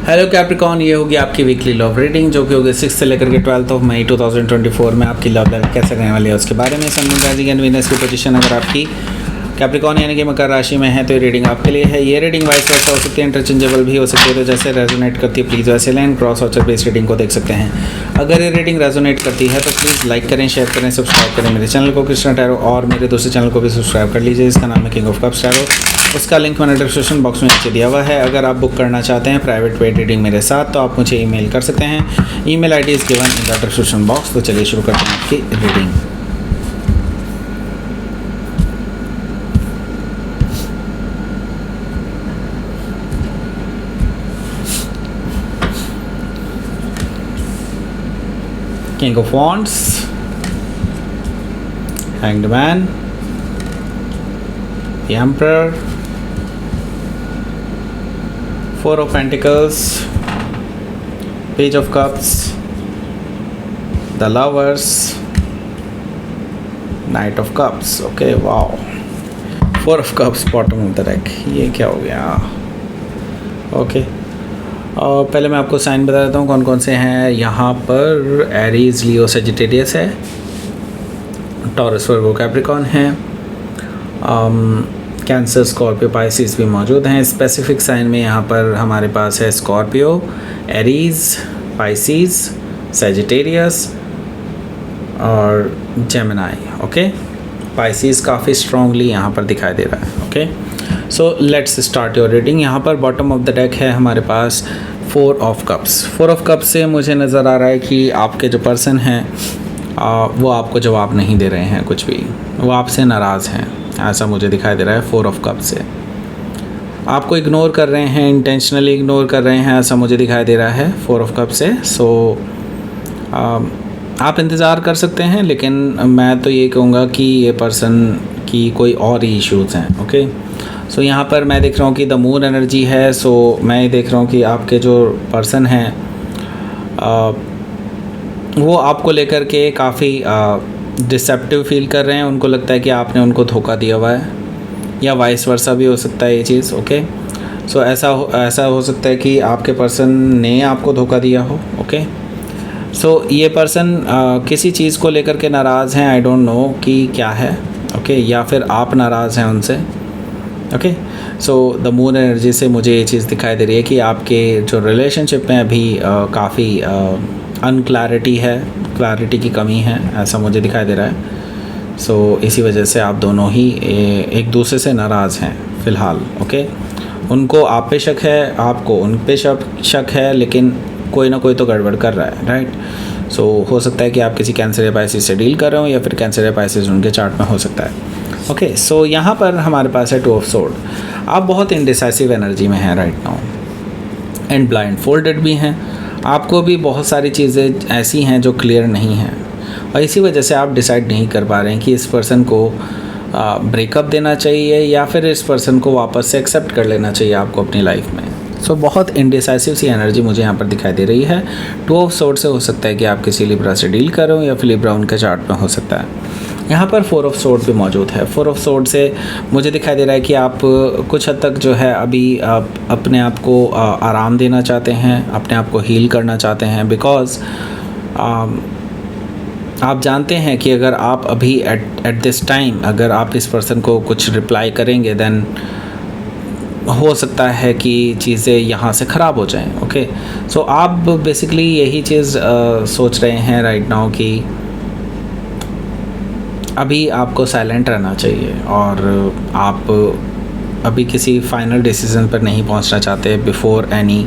Hello Capricorn, ये होगी आपकी वीकली लव रीडिंग जो कि होगी 6 से लेकर के 12 ऑफ मई 2024 में आपकी लव लाइफ कैसे रहने वाली है उसके बारे में। सन, मून, राइजिंग एंड वीनस की पोजीशन अगर आपकी कैप्रिकॉन यानी कि मकर राशि में है तो ये रीडिंग आपके लिए है। ये रीडिंग वाइस वर्सा हो सकती है, इंटरचेंजेबल भी हो सकती है, तो जैसे रेजोनेट करती है प्लीज़ वैसे लें। क्रॉस वॉचर बेस रीडिंग को देख सकते हैं। अगर ये रीडिंग रेजोनेट करती है तो प्लीज़ लाइक करें, शेयर करें, सब्सक्राइब करें मेरे चैनल को कृष्णा टैरो, और मेरे दूसरे चैनल को भी सब्सक्राइब कर लीजिए, इसका नाम है किंग ऑफ कप्स टैरो। उसका लिंक मैंने डिस्क्रिप्शन बॉक्स में नीचे दिया हुआ है। अगर आप बुक करना चाहते हैं प्राइवेट पेड रीडिंग मेरे साथ तो आप मुझे ईमेल कर सकते हैं। Email ID is given in the description box. तो चलिए शुरू करते हैं आपकी reading. King of Wands, Hanged Man, the Emperor, Four of Pentacles, Page of Cups, the Lovers, Knight of Cups. Okay, wow. Four of Cups bottom of the deck. ये क्या हो गया? Okay. और पहले मैं आपको साइन बता देता हूँ कौन कौन से हैं यहाँ पर। एरीज, लियो, सजिटेरियस है, टॉरस, वर्गो, कैप्रिकॉन है, कैंसर, स्कॉर्पियो, पाइसिस भी मौजूद हैं। स्पेसिफिक साइन में यहाँ पर हमारे पास है स्कॉर्पियो, एरीज, पाइसिस, सजिटेरियस और जेमिनाई। ओके, पाइसिस काफ़ी स्ट्रांगली यहाँ पर दिखाई दे रहा है। Okay, so let's start your reading. यहाँ पर बॉटम ऑफ द डेक है हमारे पास four of cups. Four of cups से मुझे नज़र आ रहा है कि आपके जो पर्सन हैं वो आपको जवाब नहीं दे रहे हैं, कुछ भी वो आपसे नाराज़ हैं, ऐसा मुझे दिखाई दे रहा है। फोर ऑफ कप्स से आपको इग्नोर कर रहे हैं, इंटेंशनली इग्नोर कर रहे हैं, ऐसा मुझे दिखाई दे रहा है फोर ऑफ कप्स से। सो आप इंतज़ार कर सकते हैं, लेकिन मैं तो ये कहूँगा कि ये पर्सन की कोई और ही इश्यूज़ हैं। ओके, सो यहाँ पर मैं देख रहा हूँ कि द मून एनर्जी है। सो मैं ये देख रहा हूँ कि आपके जो पर्सन हैं वो आपको लेकर के काफ़ी डिसेप्टिव फील कर रहे हैं। उनको लगता है कि आपने उनको धोखा दिया हुआ है, या वाइस वर्सा भी हो सकता है ये चीज़। ओके, सो ऐसा हो सकता है कि आपके पर्सन ने आपको धोखा दिया हो। ओके, सो ये पर्सन किसी चीज़ को लेकर के नाराज़ हैं, आई डोंट नो कि क्या है। ओके, या फिर आप नाराज़ हैं उनसे। Okay, so the moon energy से मुझे ये चीज़ दिखाई दे रही है कि आपके जो रिलेशनशिप में अभी काफ़ी अनक्लैरिटी है, क्लैरिटी की कमी है, ऐसा मुझे दिखाई दे रहा है। सो इसी वजह से आप दोनों ही एक दूसरे से नाराज़ हैं फ़िलहाल। ओके, उनको आप पे शक है, आपको उन पे शक है, लेकिन कोई ना कोई तो गड़बड़ कर रहा है, राइट। सो हो सकता है कि आप किसी कैंसर या पाइसिस से डील कर रहे हो, या फिर कैंसर या पाइसिस उनके चार्ट में हो सकता है। ओके, सो यहाँ पर हमारे पास है टू ऑफ सोर्ड। आप बहुत इनडिसाइसिव एनर्जी में हैं right now, and blind folded भी हैं। आपको भी बहुत सारी चीज़ें ऐसी हैं जो क्लियर नहीं हैं, और इसी वजह से आप डिसाइड नहीं कर पा रहे हैं कि इस पर्सन को ब्रेकअप देना चाहिए या फिर इस पर्सन को वापस से एक्सेप्ट कर लेना चाहिए आपको अपनी लाइफ में। सो बहुत इनडिसाइसिव सी एनर्जी मुझे यहाँ पर दिखाई दे रही है। टू ऑफ सोर्ड से हो सकता है कि आप किसी लिब्रा से डील कर रहे हो, या फिर लिब्रा उनके चार्ट में हो सकता है। यहाँ पर फोर ऑफ सोर्ड भी मौजूद है। फोर ऑफ सोर्ड से मुझे दिखाई दे रहा है कि आप कुछ हद तक जो है अभी आप अपने आप को आराम देना चाहते हैं, अपने आप को हील करना चाहते हैं, बिकॉज़ आप जानते हैं कि अगर आप अभी एट दिस टाइम अगर आप इस पर्सन को कुछ रिप्लाई करेंगे देन हो सकता है कि चीज़ें यहाँ से ख़राब हो जाएं। ओके, सो आप बेसिकली यही चीज़ सोच रहे हैं राइट नाउ कि अभी आपको साइलेंट रहना चाहिए, और आप अभी किसी फाइनल डिसीज़न पर नहीं पहुंचना चाहते बिफोर एनी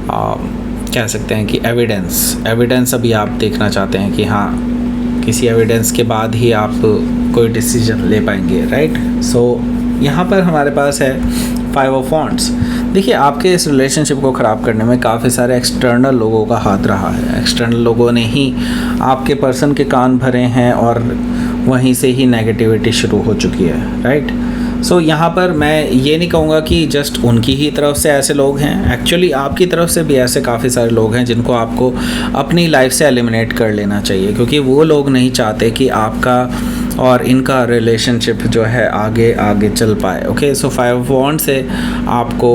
कह सकते हैं कि एविडेंस अभी आप देखना चाहते हैं कि हाँ, किसी एविडेंस के बाद ही आप कोई डिसीजन ले पाएंगे, राइट। सो यहाँ पर हमारे पास है फाइव ऑफ वॉन्ड्स। देखिए, आपके इस रिलेशनशिप को ख़राब करने में काफ़ी सारे एक्सटर्नल लोगों का हाथ रहा है। एक्सटर्नल लोगों ने ही आपके पर्सन के कान भरे हैं, और वहीं से ही नेगेटिविटी शुरू हो चुकी है, राइट। सो यहाँ पर मैं ये नहीं कहूँगा कि जस्ट उनकी ही तरफ से ऐसे लोग हैं, एक्चुअली आपकी तरफ से भी ऐसे काफ़ी सारे लोग हैं जिनको आपको अपनी लाइफ से एलिमिनेट कर लेना चाहिए, क्योंकि वो लोग नहीं चाहते कि आपका और इनका रिलेशनशिप जो है आगे आगे चल पाए। ओके, सो 5 ऑफ वॉन्ड से आपको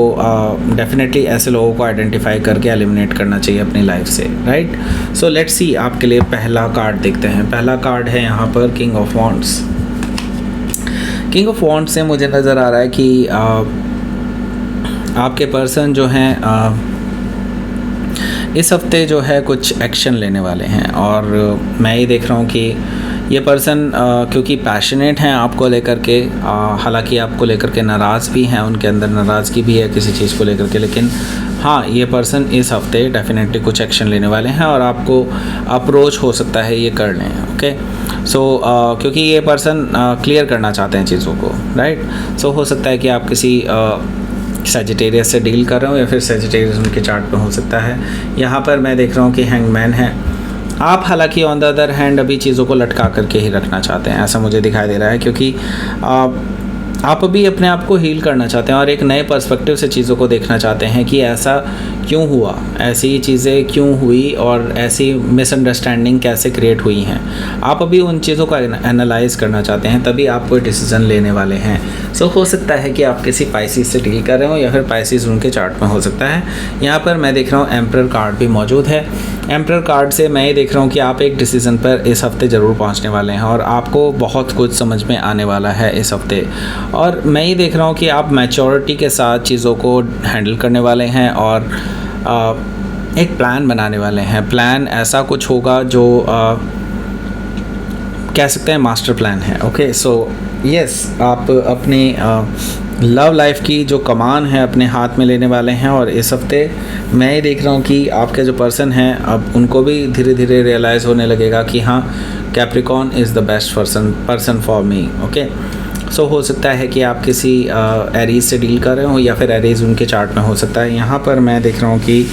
डेफिनेटली ऐसे लोगों को आइडेंटिफाई करके एलिमिनेट करना चाहिए अपनी लाइफ से, राइट। सो लेट्स सी, आपके लिए पहला कार्ड देखते हैं। पहला कार्ड है यहाँ पर king of wands. King of wands से मुझे नज़र आ रहा है कि आपके पर्सन जो हैं इस हफ्ते जो है कुछ एक्शन लेने वाले हैं, और मैं ये देख रहा हूँ कि ये पर्सन क्योंकि पैशनेट हैं आपको लेकर के, हालांकि आपको लेकर के नाराज़ भी हैं, उनके अंदर नाराज़गी भी है किसी चीज़ को लेकर के, लेकिन हाँ, ये पर्सन इस हफ्ते डेफिनेटली कुछ एक्शन लेने वाले हैं और आपको अप्रोच हो सकता है ये कर लें। ओके, सो क्योंकि ये पर्सन क्लियर करना चाहते हैं चीज़ों को, राइट। सो हो सकता है कि आप किसी सजिटेरियस से डील कर रहे हो, या फिर सजिटेरियस उनके चार्ट में हो सकता है। यहाँ पर मैं देख रहा हूँ कि हैंगमैन है। आप हालांकि ऑन द अदर हैंड अभी चीज़ों को लटका करके ही रखना चाहते हैं, ऐसा मुझे दिखाई दे रहा है, क्योंकि आप अभी अपने आप को हील करना चाहते हैं और एक नए पर्सपेक्टिव से चीज़ों को देखना चाहते हैं कि ऐसा क्यों हुआ, ऐसी चीज़ें क्यों हुई और ऐसी मिसअंडरस्टैंडिंग कैसे क्रिएट हुई हैं। आप अभी उन चीज़ों को एनालाइज करना चाहते हैं, तभी आप कोई डिसीज़न लेने वाले हैं। सो हो सकता है कि आप किसी पाइसिस से डील कर रहे हो, या फिर पाइसिस उनके चार्ट में हो सकता है। यहाँ पर मैं देख रहा हूँ एम्परर कार्ड भी मौजूद है। एम्परर कार्ड से मैं ये देख रहा हूँ कि आप एक डिसीज़न पर इस हफ्ते ज़रूर पहुँचने वाले हैं और आपको बहुत कुछ समझ में आने वाला है इस हफ्ते। और मैं ये देख रहा हूँ कि आप मैच्योरिटी के साथ चीज़ों को हैंडल करने वाले हैं और एक प्लान बनाने वाले हैं। प्लान ऐसा कुछ होगा जो कह सकते हैं मास्टर प्लान है। ओके, सो यस, आप अपनी लव लाइफ की जो कमान है अपने हाथ में लेने वाले हैं, और इस हफ्ते मैं ये देख रहा हूँ कि आपके जो पर्सन हैं अब उनको भी धीरे धीरे रियलाइज़ होने लगेगा कि हाँ, Capricorn is the best person for me. Okay, so हो सकता है कि आप किसी एरीज से डील कर रहे हो, या फिर एरीज उनके चार्ट में हो सकता है। यहाँ पर मैं देख रहा हूँ कि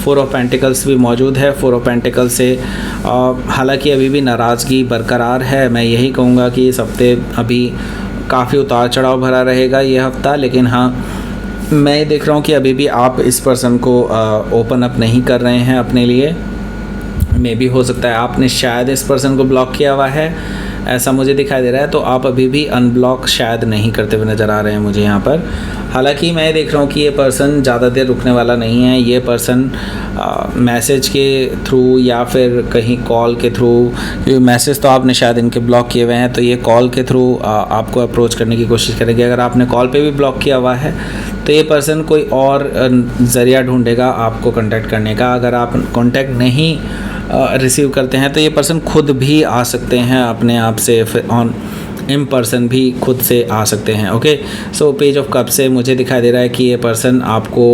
4 ऑफ पेंटिकल्स भी मौजूद है। 4 ऑफ पेंटिकल्स से हालांकि अभी भी नाराज़गी बरकरार है। मैं यही कहूँगा कि इस हफ्ते अभी काफ़ी उतार चढ़ाव भरा रहेगा ये हफ्ता, लेकिन हाँ, मैं देख रहा हूँ कि अभी भी आप इस पर्सन को ओपन अप नहीं कर रहे हैं अपने लिए। मे भी हो सकता है आपने शायद इस पर्सन को ब्लॉक किया हुआ है, ऐसा मुझे दिखाई दे रहा है। तो आप अभी भी अनब्लॉक शायद नहीं करते हुए नज़र आ रहे हैं मुझे यहाँ पर। हालांकि मैं देख रहा हूँ कि ये पर्सन ज़्यादा देर रुकने वाला नहीं है। ये पर्सन मैसेज के थ्रू या फिर कहीं कॉल के थ्रू, क्योंकि मैसेज तो आपने शायद इनके ब्लॉक किए हुए हैं, तो ये कॉल के थ्रू आपको अप्रोच करने की कोशिश करेंगे। अगर आपने कॉल पे भी ब्लॉक किया हुआ है तो ये पर्सन कोई और ज़रिया ढूंढेगा आपको कांटेक्ट करने का। अगर आप कांटेक्ट नहीं रिसीव करते हैं तो ये पर्सन खुद भी आ सकते हैं अपने आप से, ऑन इन पर्सन भी खुद से आ सकते हैं। Okay, so page of cup से मुझे दिखाई दे रहा है कि ये पर्सन आपको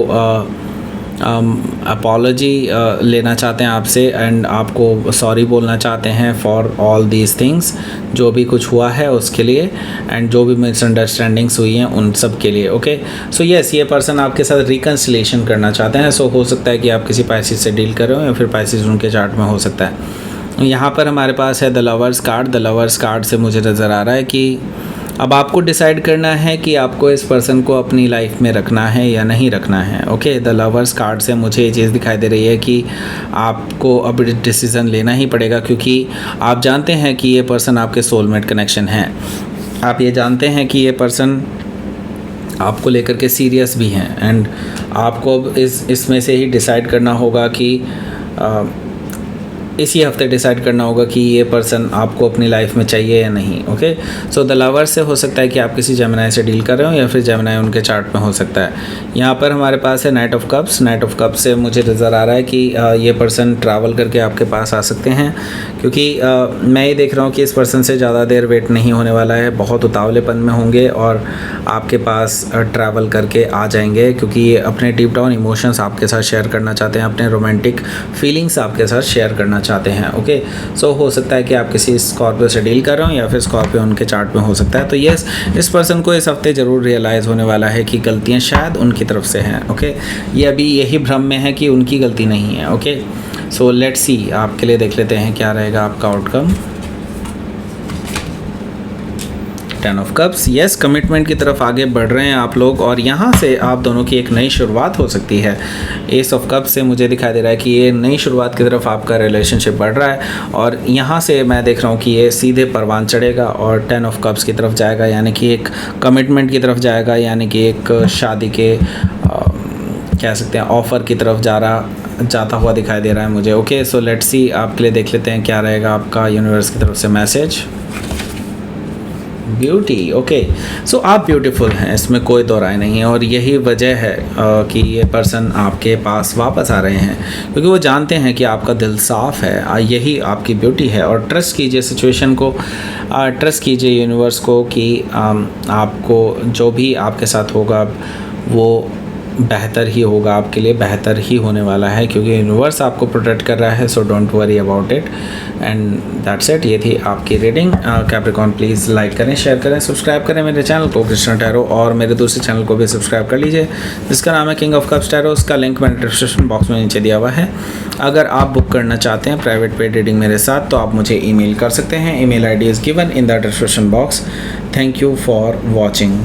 अपॉलॉजी लेना चाहते हैं आपसे, एंड आपको सॉरी बोलना चाहते हैं फॉर ऑल दीज थिंग्स, जो भी कुछ हुआ है उसके लिए, एंड जो भी मिसअंडरस्टैंडिंग्स हुई हैं उन सब के लिए। ओके, सो यस, ये पर्सन आपके साथ रिकन्सिलेशन करना चाहते हैं। सो हो सकता है कि आप किसी पाइसिस से डील कर रहे हो, या फिर पाइसिस उनके चार्ट में हो सकता है। यहाँ पर हमारे पास है the lovers card. The lovers card से मुझे नज़र आ रहा है कि अब आपको डिसाइड करना है कि आपको इस पर्सन को अपनी लाइफ में रखना है या नहीं रखना है। ओके, द लवर्स कार्ड से मुझे ये चीज़ दिखाई दे रही है कि आपको अब डिसीज़न लेना ही पड़ेगा, क्योंकि आप जानते हैं कि ये पर्सन आपके सोलमेट कनेक्शन हैं। आप ये जानते हैं कि ये पर्सन आपको लेकर के सीरियस भी हैं, एंड आपको अब इसमें से ही डिसाइड करना होगा कि इसी हफ्ते डिसाइड करना होगा कि ये पर्सन आपको अपनी लाइफ में चाहिए या नहीं। ओके, सो द लवर से हो सकता है कि आप किसी जेमिनाई से डील कर रहे हो, या फिर जेमिनाई उनके चार्ट में हो सकता है। यहाँ पर हमारे पास है night of cups. Night of cups से मुझे नज़र आ रहा है कि ये पर्सन ट्रैवल करके आपके पास आ सकते हैं, क्योंकि मैं ये देख रहा हूँ कि इस पर्सन से ज़्यादा देर वेट नहीं होने वाला है। बहुत उतावलेपन में होंगे और आपके पास ट्रैवल करके आ जाएंगे, क्योंकि ये अपने डीप डाउन इमोशंस आपके साथ शेयर करना चाहते हैं, अपने रोमांटिक फीलिंग्स आपके साथ शेयर करना चाहते हैं। ओके, सो हो सकता है कि आप किसी स्कॉर्पियो से डील कर रहे हो, या फिर स्कॉर्पियो उनके चार्ट में हो सकता है। तो यस, इस पर्सन को इस हफ्ते ज़रूर रियलाइज़ होने वाला है कि गलतियाँ शायद उनकी तरफ से हैं। ओके, ये अभी यही भ्रम में है कि उनकी गलती नहीं है। ओके, सो लेट्स सी, आपके लिए देख लेते हैं क्या रहेगा आपका outcome. 10 of cups, yes commitment की तरफ आगे बढ़ रहे हैं आप लोग और यहाँ से आप दोनों की एक नई शुरुआत हो सकती है। एस ऑफ कप्स से मुझे दिखाई दे रहा है कि ये नई शुरुआत की तरफ आपका रिलेशनशिप बढ़ रहा है और यहाँ से मैं देख रहा हूँ कि ये सीधे परवान चढ़ेगा और 10 ऑफ कप्स की तरफ जाएगा, यानी कि एक कमिटमेंट की तरफ जाएगा, यानी कि एक शादी के कह सकते हैं ऑफ़र की तरफ जाता हुआ दिखाई दे रहा है मुझे। ओके, सो लेट्स सी, आपके लिए देख लेते हैं क्या रहेगा आपका यूनिवर्स की तरफ से मैसेज। ब्यूटी, ओके, सो आप ब्यूटीफुल हैं, इसमें कोई दो राय नहीं है और यही वजह है कि ये पर्सन आपके पास वापस आ रहे हैं क्योंकि वो जानते हैं कि आपका दिल साफ़ है, यही आपकी ब्यूटी है। और ट्रस्ट कीजिए सिचुएशन को, ट्रस्ट कीजिए यूनिवर्स को कि आपको जो भी आपके साथ होगा वो बेहतर ही होगा, आपके लिए बेहतर ही होने वाला है क्योंकि यूनिवर्स आपको प्रोटेक्ट कर रहा है। So don't worry about it and that's it. ये थी आपकी रीडिंग। कैप्रिकॉर्न प्लीज़ लाइक करें, शेयर करें, सब्सक्राइब करें मेरे चैनल को कृष्णा टैरो और मेरे दूसरे चैनल को भी सब्सक्राइब कर लीजिए जिसका नाम है किंग ऑफ कप्स टैरो। उसका लिंक मैंने डिस्क्रिप्शन बॉक्स में नीचे दिया हुआ है। अगर आप बुक करना चाहते हैं प्राइवेट पेड रीडिंग मेरे साथ तो आप मुझे ईमेल कर सकते हैं। Email ID is given in the description box. Thank you for watching.